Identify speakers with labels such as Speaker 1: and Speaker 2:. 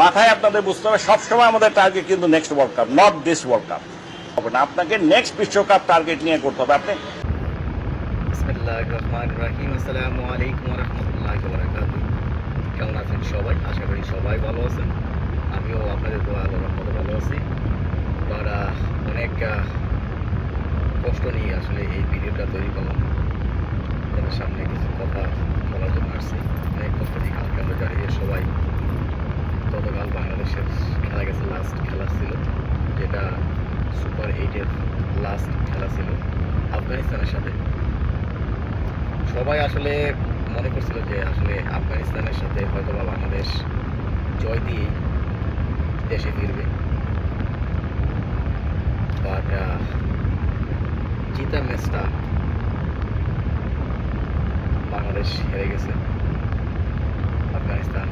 Speaker 1: মাথায় আপনাদের বুঝতে হবে সবসময় আমাদের টার্গেট কিন্তু next world cup, not this world cup হবে না। আপনাকে নেক্সট বিশ্বকাপ টার্গেট নিয়ে করতে হবে। আপনি
Speaker 2: বিসমিল্লাহির রহমানির রহিম। আসসালামু আলাইকুম ওয়া রাহমাতুল্লাহি ওয়া বারাকাতুহু। কেমন আছেন সবাই? আশা করি সবাই ভালো আছেন। আমিও আপনাদের দোয়া আল্লাহর রহমতে ভালো আছি। আর অনেক কষ্ট নিয়ে আসলে এই ভিডিওটা তৈরি করলাম। আপনাদের সামনে কিছু কথা বলার জন্য আসছি। অনেক কষ্ট নিয়ে কালকে আমরা দাঁড়িয়ে সবাই, গতকাল বাংলাদেশের খেলা গেছে, লাস্ট খেলা ছিল, যেটা সুপার 8-এর লাস্ট খেলা ছিল আফগানিস্তানের সাথে। সবাই আসলে মনে করছিল যে আসলে আফগানিস্তানের সাথে হয়তো বা বাংলাদেশ জয় দিয়ে দেশে ফিরবে, বাট জিতা ম্যাচটা বাংলাদেশ হেরে গেছে। আফগানিস্তান